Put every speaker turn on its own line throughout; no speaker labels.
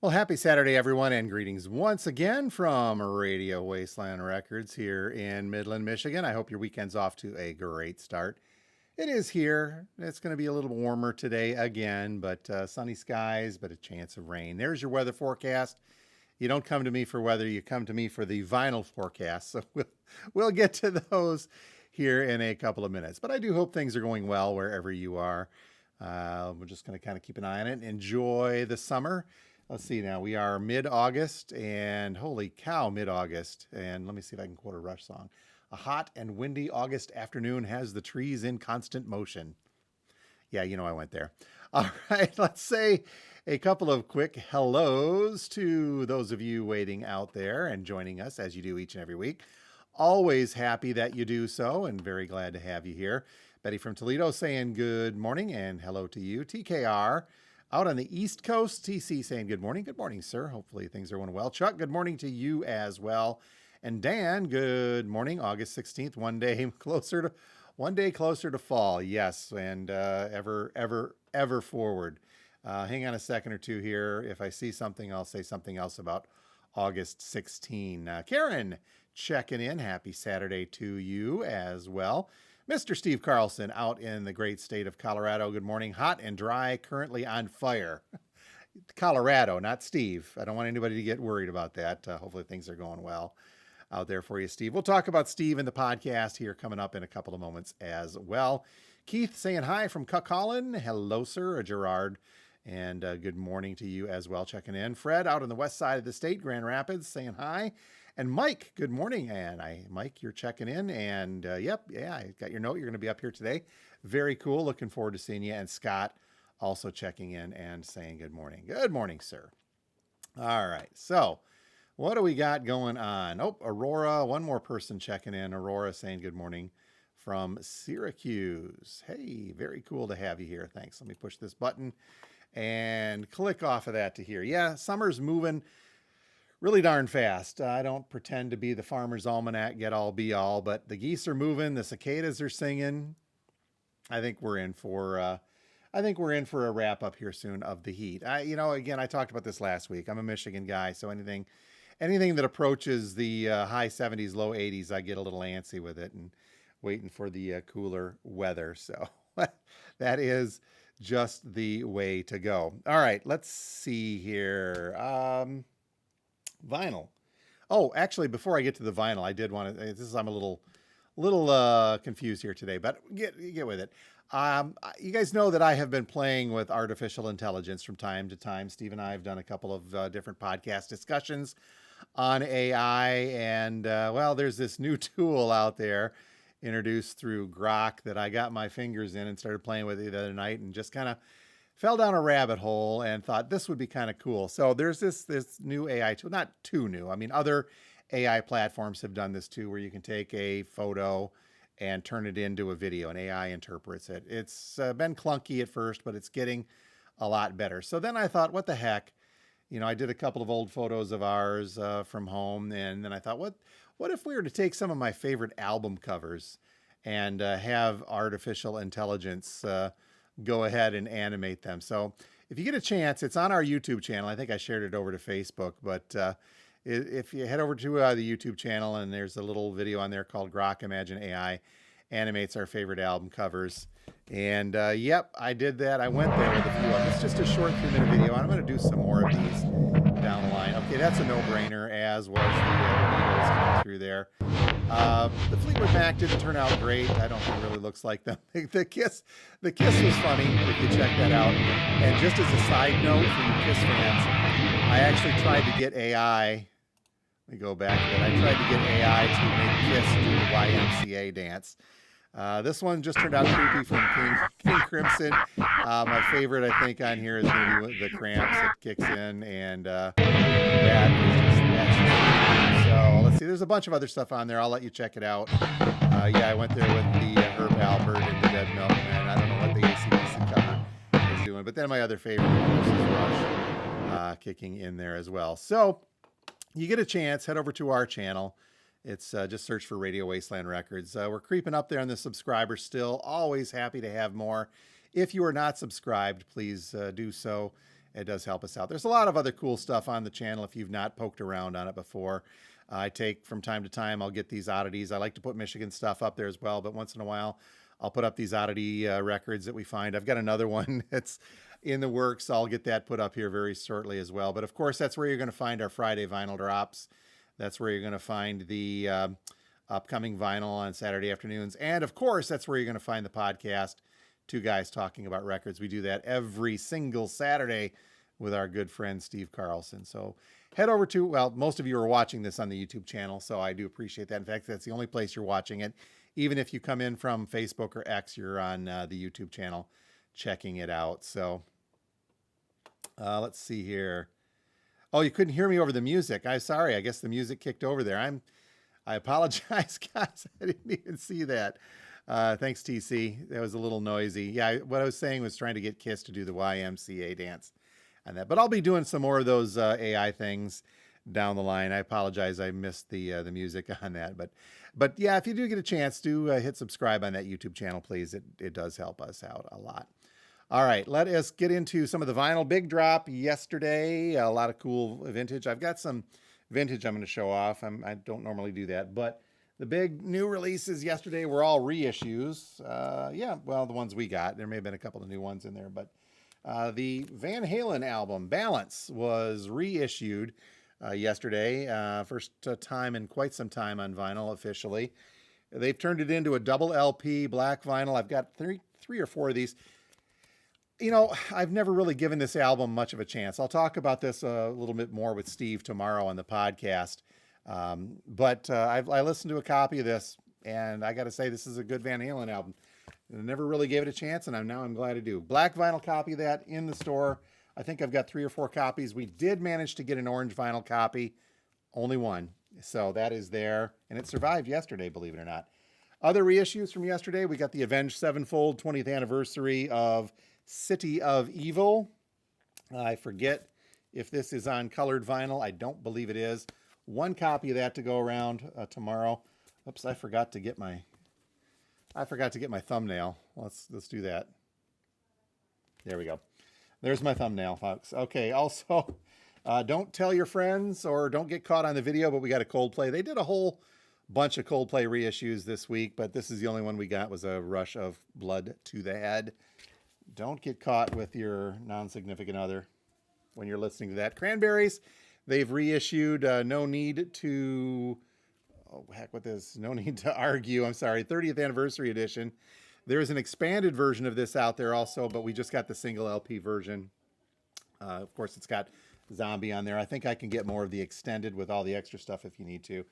Well, happy Saturday, everyone, and greetings once again from Radio Wasteland Records here in Midland, Michigan. I hope your weekend's off to a great start. It is here. It's going to be a little warmer today again, but sunny skies, but a chance of rain. There's your weather forecast. You don't come to me for weather, you come to me for the vinyl forecast. So we'll get to those here in a couple of minutes. But I do hope things are going well wherever you are. We're just going to kind of keep an eye on it and enjoy the summer. Let's see now. We are mid-August, and holy cow, mid-August. And let me see if I can quote a Rush song. A hot and windy August afternoon has the trees in constant motion. Yeah, you know I went there. All right, let's say a couple of quick hellos to those of you waiting out there and joining us as you do each and every week. Always happy that you do so and very glad to have you here. Betty from Toledo saying good morning and hello to you. TKR out on the East Coast, TC saying good morning. Good morning, sir. Hopefully things are going well. Chuck, good morning to you as well. And Dan, good morning. August 16th, one day closer to fall. Yes, and ever forward. Hang on a second or two here. If I see something, I'll say something else about August 16. Karen checking in. Happy Saturday to you as well. Mr. Steve Carlson out in the great state of Colorado. Good morning. Hot and dry, currently on fire. Colorado, not Steve. I don't want anybody to get worried about that. Hopefully things are going well out there for you, Steve. We'll talk about Steve in the podcast here coming up in a couple of moments as well. Keith saying hi from Cuckollin. Hello, sir. Gerard. And good morning to you as well, checking in. Fred out on the west side of the state, Grand Rapids, saying hi. And Mike, good morning. And Mike, you're checking in. And I got your note. You're going to be up here today. Very cool. Looking forward to seeing you. And Scott also checking in and saying good morning. Good morning, sir. All right. So what do we got going on? Oh, Aurora, one more person checking in. Aurora saying good morning from Syracuse. Hey, very cool to have you here. Thanks. Let me push this button and click off of that to here. Yeah, summer's moving really darn fast. I don't pretend to be the farmer's almanac, get all be all, but the geese are moving, the cicadas are singing. I think we're in for a wrap up here soon of the heat. Again, I talked about this last week. I'm a Michigan guy, so anything that approaches the high 70s, low 80s, I get a little antsy with it and waiting for the cooler weather. So that is just the way to go. All right, let's see here. Vinyl. Oh, actually, before I get to the vinyl, I did want to. I'm a little confused here today, but get with it. You guys know that I have been playing with artificial intelligence from time to time. Steve and I have done a couple of different podcast discussions on AI, and there's this new tool out there introduced through Grok that I got my fingers in and started playing with it the other night, and just kind of fell down a rabbit hole and thought this would be kind of cool. So there's this new AI tool, not too new. I mean, other AI platforms have done this too, where you can take a photo and turn it into a video, and AI interprets it. It's been clunky at first, but it's getting a lot better. So then I thought, what the heck? I did a couple of old photos of ours from home, and then I thought, what if we were to take some of my favorite album covers and have artificial intelligence go ahead and animate them. So if you get a chance, it's on our YouTube channel. I think I shared it over to Facebook, but if you head over to the YouTube channel, and there's a little video on there called Grok Imagine AI animates our favorite album covers. And yep, I did that. I went there with a few of them. It's just a short 3-minute video. I'm going to do some more of these down the line. Okay, that's a no-brainer, as was the Beatles coming through there. The Fleetwood Mac didn't turn out great. I don't think it really looks like them. The Kiss was funny, if you check that out. And just as a side note for you Kiss fans, I actually tried to get AI. Let me go back to that. I tried to get AI to make Kiss do the YMCA dance. This one just turned out creepy from King Crimson. My favorite, I think, on here is going to be the Cramps that kicks in, and that's so let's see. There's a bunch of other stuff on there. I'll let you check it out. I went there with the Herb Alpert and the Dead Milkman. I don't know what the AC/DC cover is doing, but then my other favorite, of course, is Rush kicking in there as well. So you get a chance, head over to our channel. It's just search for Radio Wasteland Records. We're creeping up there on the subscribers still. Always happy to have more. If you are not subscribed, please do so It does help us out. There's a lot of other cool stuff on the channel if you've not poked around on it before. I take from time to time, I'll get these oddities. I like to put Michigan stuff up there as well, but once in a while, I'll put up these oddity records that we find. I've got another one that's in the works. I'll get that put up here very shortly as well. But of course, that's where you're going to find our Friday vinyl drops. That's where you're going to find the upcoming vinyl on Saturday afternoons. And of course, that's where you're going to find the podcast, Two Guys Talking About Records. We do that every single Saturday with our good friend Steve Carlson. So head over to, well, most of you are watching this on the YouTube channel, so I do appreciate that. In fact, that's the only place you're watching it. Even if you come in from Facebook or X, you're on the YouTube channel checking it out. So let's see here. Oh, you couldn't hear me over the music. I'm sorry. I guess the music kicked over there. I apologize, guys. I didn't even see that. Thanks, TC. That was a little noisy. Yeah, what I was saying was trying to get Kiss to do the YMCA dance on that. But I'll be doing some more of those AI things down the line. I apologize. I missed the music on that. But yeah, if you do get a chance, do hit subscribe on that YouTube channel, please. It does help us out a lot. All right, let us get into some of the vinyl. Big drop yesterday. A lot of cool vintage. I've got some vintage I'm going to show off. I don't normally do that, but the big new releases yesterday were all reissues. Yeah, well, the ones we got. There may have been a couple of new ones in there, but the Van Halen album, Balance, was reissued yesterday. First time in quite some time on vinyl officially. They've turned it into a double LP black vinyl. I've got three or four of these. You know, I've never really given this album much of a chance. I'll talk about this a little bit more with Steve tomorrow on the podcast. But I listened to a copy of this, and I got to say, this is a good Van Halen album. I never really gave it a chance, and now I'm glad I do. Black vinyl copy of that in the store. I think I've got 3 or 4 copies. We did manage to get an orange vinyl copy, only one. So that is there, and it survived yesterday, believe it or not. Other reissues from yesterday, we got the Avenged Sevenfold 20th anniversary of City of Evil. I forget if this is on colored vinyl. I don't believe it is. One copy of that to go around tomorrow. Oops, I forgot to get my thumbnail. Let's do that. There we go. There's my thumbnail, folks. Okay, also, don't tell your friends or don't get caught on the video, but we got a Coldplay. They did a whole bunch of Coldplay reissues this week, but this is the only one we got, was a Rush of Blood to the Head. Don't get caught with your non-significant other when you're listening to that. Cranberries, they've reissued No Need to... Oh, heck with this. No Need to Argue. I'm sorry. 30th Anniversary Edition. There's an expanded version of this out there also, but we just got the single LP version. Of course, it's got Zombie on there. I think I can get more of the extended with all the extra stuff if you need to.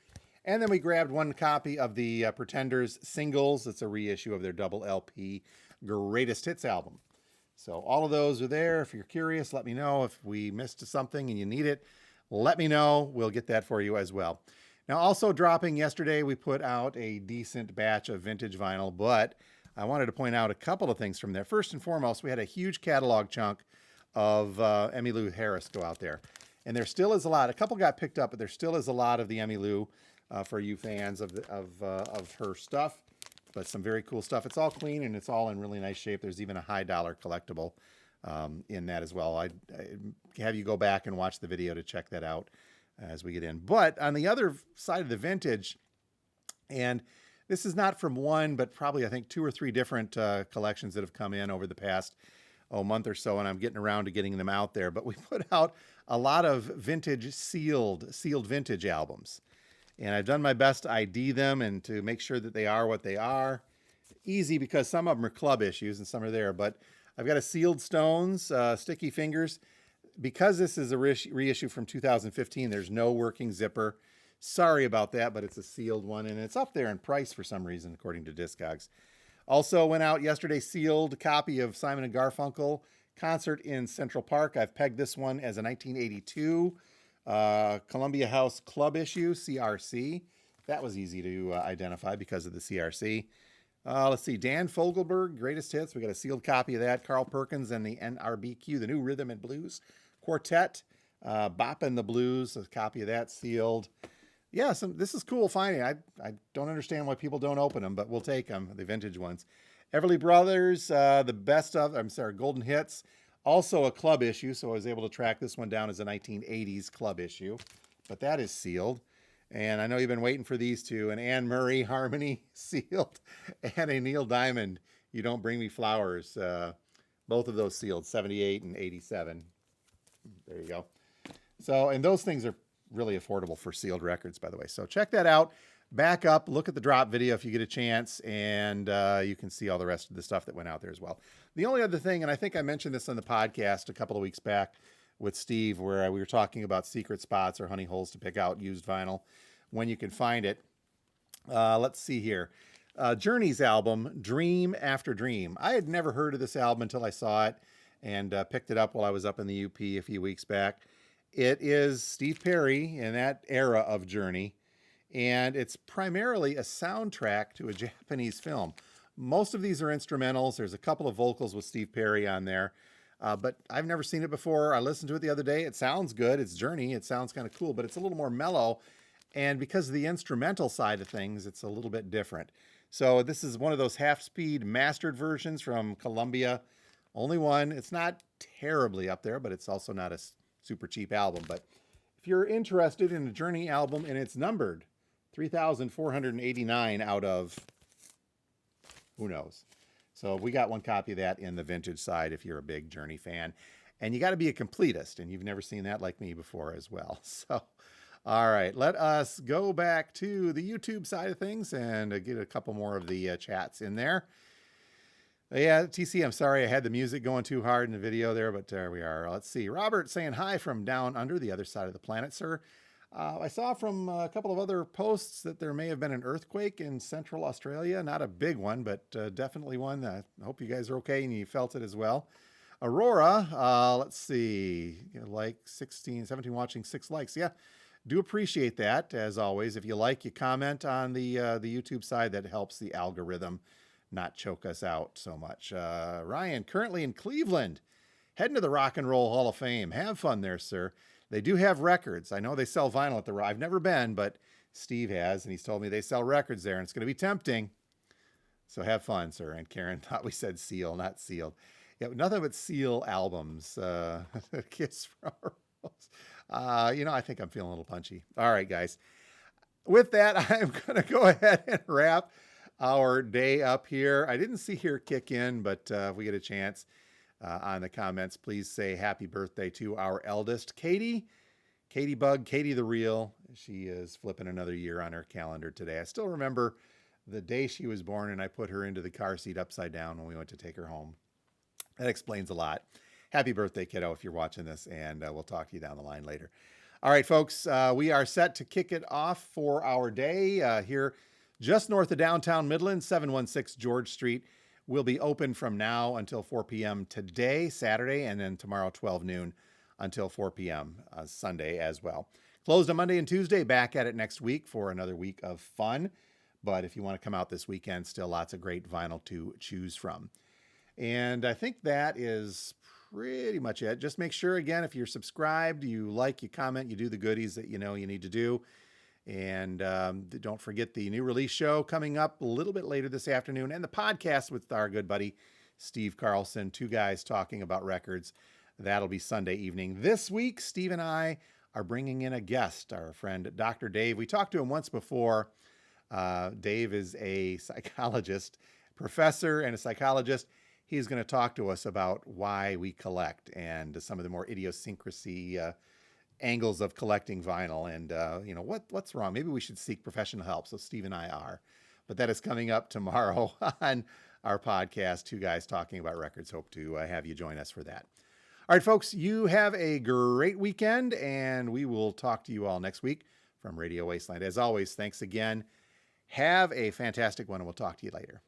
And then we grabbed one copy of the Pretenders singles. It's a reissue of their double LP Greatest Hits album. So all of those are there. If you're curious, let me know. If we missed something and you need it, let me know. We'll get that for you as well. Now, also dropping yesterday, we put out a decent batch of vintage vinyl, but I wanted to point out a couple of things from there. First and foremost, we had a huge catalog chunk of Emmylou Harris go out there. And there still is a lot. A couple got picked up, but there still is a lot of the Emmylou for you fans of her stuff. But some very cool stuff. It's all clean and it's all in really nice shape. There's even a high dollar collectible in that as well. I'd have you go back and watch the video to check that out as we get in. But on the other side of the vintage, and this is not from one, but probably I think 2 or 3 different collections that have come in over the past month or so, and I'm getting around to getting them out there. But we put out a lot of vintage sealed vintage albums. And I've done my best to ID them and to make sure that they are what they are. Easy because some of them are club issues and some are there. But I've got a Sealed Stones, Sticky Fingers. Because this is a reissue from 2015, there's no working zipper. Sorry about that, but it's a sealed one. And it's up there in price for some reason, according to Discogs. Also went out yesterday, sealed copy of Simon & Garfunkel, Concert in Central Park. I've pegged this one as a 1982 Columbia House Club issue, CRC. That was easy to identify because of the CRC. Let's see, Dan Fogelberg, Greatest Hits. We got a sealed copy of that. Carl Perkins and the NRBQ, the New Rhythm and Blues Quartet. Boppin' the Blues, a copy of that sealed. Yeah, this is cool finding. I don't understand why people don't open them, but we'll take them, the vintage ones. Everly Brothers, the best of, Golden Hits. Also a club issue, so I was able to track this one down as a 1980s club issue, but that is sealed. And I know you've been waiting for these two, an Anne Murray Harmony sealed and a Neil Diamond You Don't Bring Me Flowers. Both of those sealed, 78 and 87. There you go. So, and those things are really affordable for sealed records, by the way. So check that out. Back up, look at the drop video if you get a chance, and you can see all the rest of the stuff that went out there as well. The only other thing, and I think I mentioned this on the podcast a couple of weeks back with Steve, where we were talking about secret spots or honey holes to pick out used vinyl when you can find it. Let's see here. Journey's album, Dream After Dream. I had never heard of this album until I saw it and picked it up while I was up in the UP a few weeks back. It is Steve Perry in that era of Journey, and it's primarily a soundtrack to a Japanese film. Most of these are instrumentals. There's a couple of vocals with Steve Perry on there, but I've never seen it before. I listened to it the other day. It sounds good. It's Journey. It sounds kind of cool, but it's a little more mellow, and because of the instrumental side of things, it's a little bit different. So this is one of those half-speed mastered versions from Columbia. Only one. It's not terribly up there, but it's also not a super cheap album. But if you're interested in a Journey album, and it's numbered 3,489 out of who knows. So we got one copy of that in the vintage side if you're a big Journey fan. And you got to be a completist, and you've never seen that like me before as well. So, all right, let us go back to the YouTube side of things and get a couple more of the chats in there. Yeah, TC, I'm sorry I had the music going too hard in the video there, but there we are. Let's see. Robert saying hi from down under the other side of the planet, sir. I saw from a couple of other posts that there may have been an earthquake in central Australia. Not a big one, but definitely one. I hope you guys are okay and you felt it as well. Aurora, let's see, like 16, 17 watching, 6 likes. Yeah, do appreciate that. As always, if you like, you comment on the YouTube side. That helps the algorithm not choke us out so much. Ryan, currently in Cleveland, heading to the Rock and Roll Hall of Fame. Have fun there, sir. They do have records. I know they sell vinyl at the I've never been, but Steve has, and he's told me they sell records there, and it's going to be tempting. So have fun, sir. And Karen thought we said seal, not sealed. Yeah, nothing but seal albums. Kiss from a Rose. I think I'm feeling a little punchy. All right, guys. With that, I'm going to go ahead and wrap our day up here. I didn't see here kick in, but if we get a chance on the comments, please say happy birthday to our eldest, Katie Bug, Katie the Real. She is flipping another year on her calendar today. I still remember the day she was born, and I put her into the car seat upside down when we went to take her home. That explains a lot. Happy birthday, kiddo, if you're watching this, and we'll talk to you down the line later. All right, folks, we are set to kick it off for our day here just north of downtown Midland, 716 George Street. We'll be open from now until 4 p.m. today, Saturday, and then tomorrow, 12 noon until 4 p.m. Sunday as well. Closed on Monday and Tuesday, back at it next week for another week of fun. But if you want to come out this weekend, still lots of great vinyl to choose from. And I think that is pretty much it. Just make sure, again, if you're subscribed, you like, you comment, you do the goodies that you know you need to do. And don't forget the new release show coming up a little bit later this afternoon, and the podcast with our good buddy, Steve Carlson, two guys talking about records. That'll be Sunday evening. This week, Steve and I are bringing in a guest, our friend, Dr. Dave. We talked to him once before. Dave is a psychologist, professor and a psychologist. He's going to talk to us about why we collect and some of the more idiosyncrasy angles of collecting vinyl, and what's wrong. Maybe we should seek professional help. So Steve and I are, but that is coming up tomorrow on our podcast, Two Guys Talking About Records. Hope to have you join us for that. All right, folks, you have a great weekend, and we will talk to you all next week from Radio Wasteland. As always, thanks again. Have a fantastic one, and we'll talk to you later.